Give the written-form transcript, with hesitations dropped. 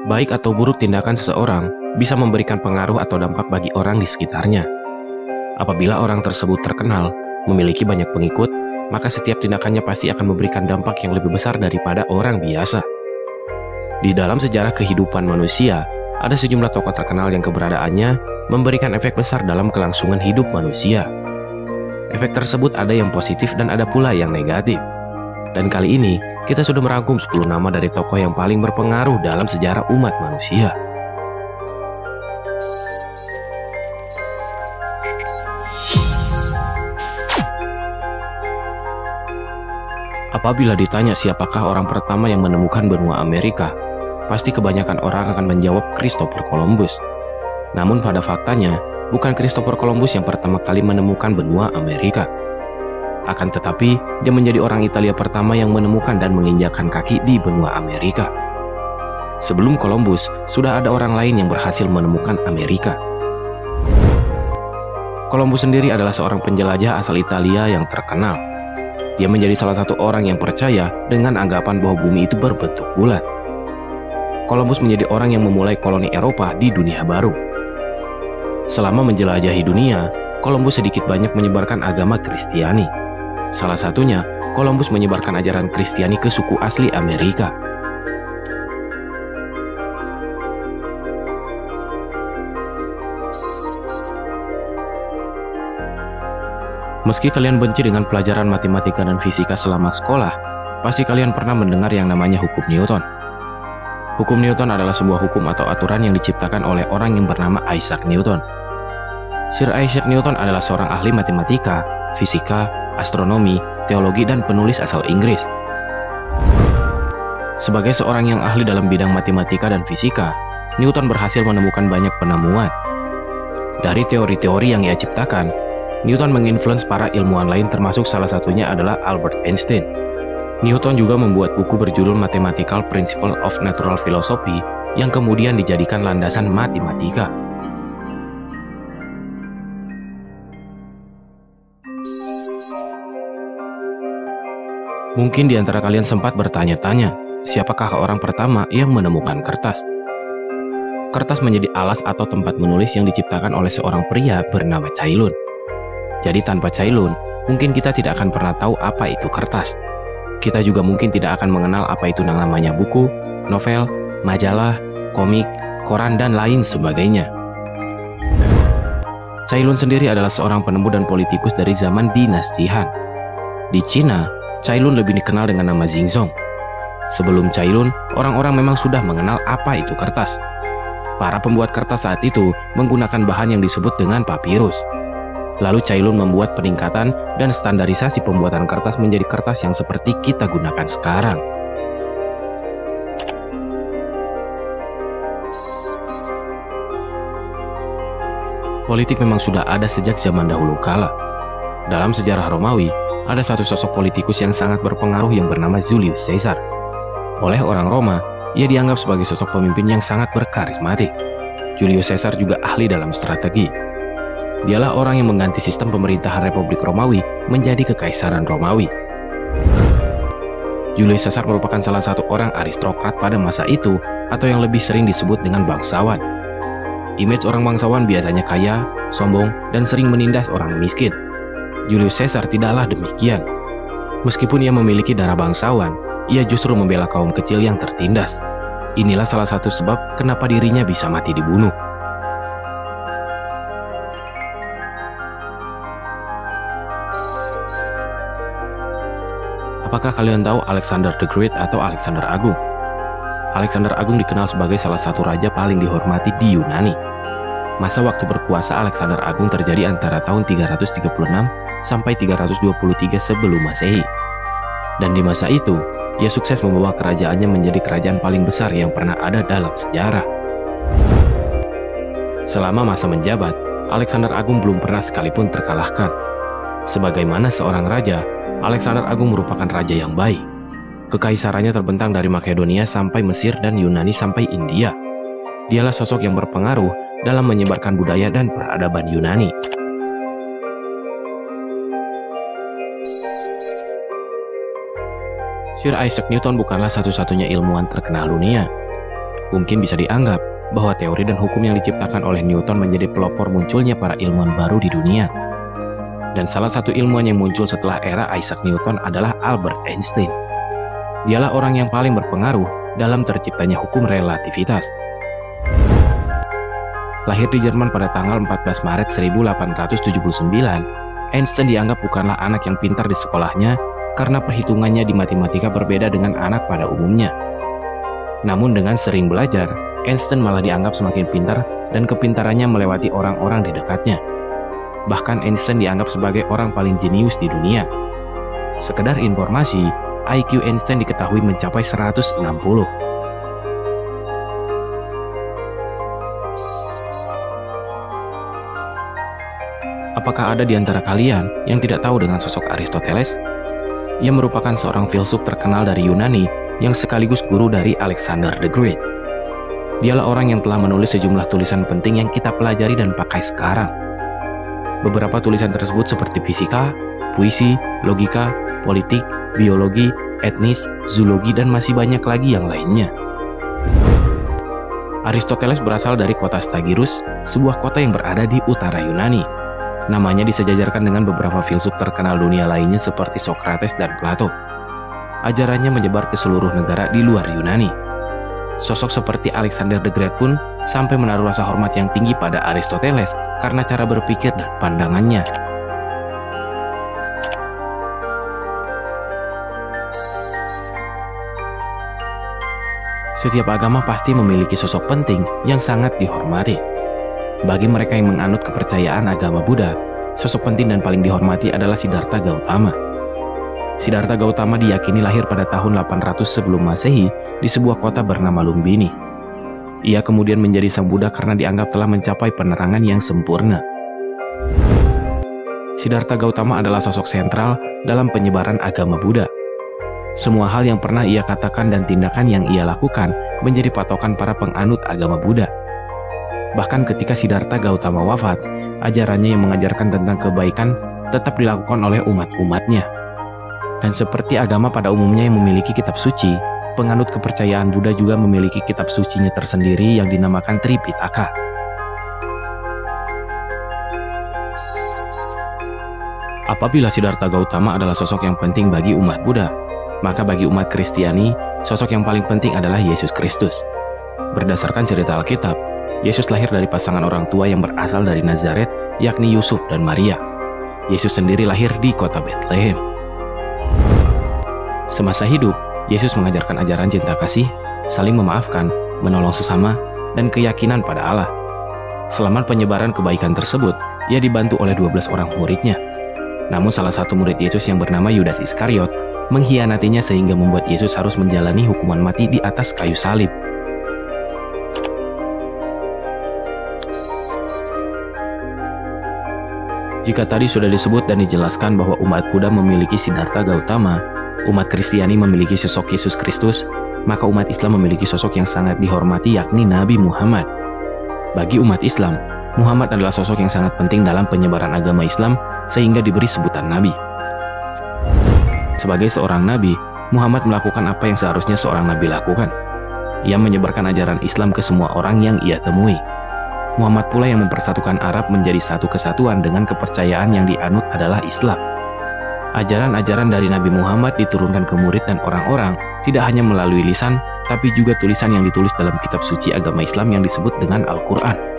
baik atau buruk tindakan seseorang bisa memberikan pengaruh atau dampak bagi orang di sekitarnya. Apabila orang tersebut terkenal, memiliki banyak pengikut, maka setiap tindakannya pasti akan memberikan dampak yang lebih besar daripada orang biasa. Di dalam sejarah kehidupan manusia, ada sejumlah tokoh terkenal yang keberadaannya memberikan efek besar dalam kelangsungan hidup manusia. Efek tersebut ada yang positif dan ada pula yang negatif. Dan kali ini, kita sudah merangkum 10 nama dari tokoh yang paling berpengaruh dalam sejarah umat manusia. Apabila ditanya siapakah orang pertama yang menemukan benua Amerika, pasti kebanyakan orang akan menjawab Christopher Columbus. Namun pada faktanya, bukan Christopher Columbus yang pertama kali menemukan benua Amerika. Akan tetapi, dia menjadi orang Italia pertama yang menemukan dan menginjakkan kaki di benua Amerika. Sebelum Columbus, sudah ada orang lain yang berhasil menemukan Amerika. Columbus sendiri adalah seorang penjelajah asal Italia yang terkenal. Dia menjadi salah satu orang yang percaya dengan anggapan bahwa bumi itu berbentuk bulat. Columbus menjadi orang yang memulai koloni Eropa di dunia baru. Selama menjelajahi dunia, Columbus sedikit banyak menyebarkan agama Kristiani. Salah satunya, Columbus menyebarkan ajaran Kristiani ke suku asli Amerika. Meski kalian benci dengan pelajaran matematika dan fisika selama sekolah, pasti kalian pernah mendengar yang namanya hukum Newton. Hukum Newton adalah sebuah hukum atau aturan yang diciptakan oleh orang yang bernama Isaac Newton. Sir Isaac Newton adalah seorang ahli matematika, fisika, astronomi, teologi, dan penulis asal Inggris. Sebagai seorang yang ahli dalam bidang matematika dan fisika, Newton berhasil menemukan banyak penemuan. Dari teori-teori yang ia ciptakan, Newton menginfluence para ilmuwan lain, termasuk salah satunya adalah Albert Einstein. Newton juga membuat buku berjudul Mathematical Principles of Natural Philosophy yang kemudian dijadikan landasan matematika. Mungkin di antara kalian sempat bertanya-tanya, siapakah orang pertama yang menemukan kertas? Kertas menjadi alas atau tempat menulis yang diciptakan oleh seorang pria bernama Cailun. Jadi tanpa Cailun, mungkin kita tidak akan pernah tahu apa itu kertas. Kita juga mungkin tidak akan mengenal apa itu namanya buku, novel, majalah, komik, koran, dan lain sebagainya. Cailun sendiri adalah seorang penemu dan politikus dari zaman dinasti Han. Di Cina, Cailun lebih dikenal dengan nama Xingzong. Sebelum Cailun, orang-orang memang sudah mengenal apa itu kertas. Para pembuat kertas saat itu menggunakan bahan yang disebut dengan papirus. Lalu Cailun membuat peningkatan dan standarisasi pembuatan kertas menjadi kertas yang seperti kita gunakan sekarang. Politik memang sudah ada sejak zaman dahulu kala. Dalam sejarah Romawi, ada satu sosok politikus yang sangat berpengaruh yang bernama Julius Caesar. Oleh orang Roma, ia dianggap sebagai sosok pemimpin yang sangat berkarismatik. Julius Caesar juga ahli dalam strategi. Dialah orang yang mengganti sistem pemerintahan Republik Romawi menjadi Kekaisaran Romawi. Julius Caesar merupakan salah satu orang aristokrat pada masa itu, atau yang lebih sering disebut dengan bangsawan. Image orang bangsawan biasanya kaya, sombong, dan sering menindas orang miskin. Julius Caesar tidaklah demikian. Meskipun ia memiliki darah bangsawan, ia justru membela kaum kecil yang tertindas. Inilah salah satu sebab kenapa dirinya bisa mati dibunuh. Apakah kalian tahu Alexander the Great atau Alexander Agung? Alexander Agung dikenal sebagai salah satu raja paling dihormati di Yunani. Masa waktu berkuasa Alexander Agung terjadi antara tahun 336 sampai 323 sebelum Masehi. Dan di masa itu, ia sukses membawa kerajaannya menjadi kerajaan paling besar yang pernah ada dalam sejarah. Selama masa menjabat, Alexander Agung belum pernah sekalipun terkalahkan. Sebagaimana seorang raja, Alexander Agung merupakan raja yang baik. Kekaisarannya terbentang dari Makedonia sampai Mesir dan Yunani sampai India. Dialah sosok yang berpengaruh dalam menyebarkan budaya dan peradaban Yunani. Sir Isaac Newton bukanlah satu-satunya ilmuwan terkenal dunia. mungkin bisa dianggap bahwa teori dan hukum yang diciptakan oleh Newton menjadi pelopor munculnya para ilmuwan baru di dunia. Dan salah satu ilmuwan yang muncul setelah era Isaac Newton adalah Albert Einstein. Dialah orang yang paling berpengaruh dalam terciptanya hukum relativitas. Lahir di Jerman pada tanggal 14 Maret 1879, Einstein dianggap bukanlah anak yang pintar di sekolahnya karena perhitungannya di matematika berbeda dengan anak pada umumnya. Namun dengan sering belajar, Einstein malah dianggap semakin pintar dan kepintarannya melewati orang-orang di dekatnya. Bahkan Einstein dianggap sebagai orang paling jenius di dunia. Sekedar informasi, IQ Einstein diketahui mencapai 160. Apakah ada di antara kalian yang tidak tahu dengan sosok Aristoteles? Ia merupakan seorang filsuf terkenal dari Yunani yang sekaligus guru dari Alexander the Great. Dialah orang yang telah menulis sejumlah tulisan penting yang kita pelajari dan pakai sekarang. Beberapa tulisan tersebut seperti fisika, puisi, logika, politik, biologi, etnis, zoologi, dan masih banyak lagi yang lainnya. Aristoteles berasal dari kota Stagirus, sebuah kota yang berada di utara Yunani. Namanya disejajarkan dengan beberapa filsuf terkenal dunia lainnya seperti Socrates dan Plato. Ajarannya menyebar ke seluruh negara di luar Yunani. Sosok seperti Alexander the Great pun sampai menaruh rasa hormat yang tinggi pada Aristoteles karena cara berpikir dan pandangannya. Setiap agama pasti memiliki sosok penting yang sangat dihormati. Bagi mereka yang menganut kepercayaan agama Buddha, sosok penting dan paling dihormati adalah Siddhartha Gautama. Siddhartha Gautama diyakini lahir pada tahun 800 sebelum Masehi di sebuah kota bernama Lumbini. Ia kemudian menjadi sang Buddha karena dianggap telah mencapai penerangan yang sempurna. Siddhartha Gautama adalah sosok sentral dalam penyebaran agama Buddha. Semua hal yang pernah ia katakan dan tindakan yang ia lakukan menjadi patokan para penganut agama Buddha. Bahkan ketika Siddhartha Gautama wafat, ajarannya yang mengajarkan tentang kebaikan tetap dilakukan oleh umat-umatnya. Dan seperti agama pada umumnya yang memiliki kitab suci, penganut kepercayaan Buddha juga memiliki kitab sucinya tersendiri yang dinamakan Tripitaka. Apabila Siddhartha Gautama adalah sosok yang penting bagi umat Buddha, maka bagi umat Kristiani, sosok yang paling penting adalah Yesus Kristus. Berdasarkan cerita Alkitab, Yesus lahir dari pasangan orang tua yang berasal dari Nazaret, yakni Yusuf dan Maria. Yesus sendiri lahir di kota Bethlehem. Semasa hidup, Yesus mengajarkan ajaran cinta kasih, saling memaafkan, menolong sesama, dan keyakinan pada Allah. Selama penyebaran kebaikan tersebut, ia dibantu oleh 12 orang muridnya. Namun salah satu murid Yesus yang bernama Yudas Iskariot mengkhianatinya sehingga membuat Yesus harus menjalani hukuman mati di atas kayu salib. Jika tadi sudah disebut dan dijelaskan bahwa umat Buddha memiliki Siddhartha Gautama, umat Kristiani memiliki sosok Yesus Kristus, maka umat Islam memiliki sosok yang sangat dihormati yakni Nabi Muhammad. Bagi umat Islam, Muhammad adalah sosok yang sangat penting dalam penyebaran agama Islam sehingga diberi sebutan Nabi. Sebagai seorang Nabi, Muhammad melakukan apa yang seharusnya seorang Nabi lakukan. Ia menyebarkan ajaran Islam ke semua orang yang ia temui. Muhammad pula yang mempersatukan Arab menjadi satu kesatuan dengan kepercayaan yang dianut adalah Islam. Ajaran-ajaran dari Nabi Muhammad diturunkan ke murid dan orang-orang tidak hanya melalui lisan, tapi juga tulisan yang ditulis dalam kitab suci agama Islam yang disebut dengan Al-Quran.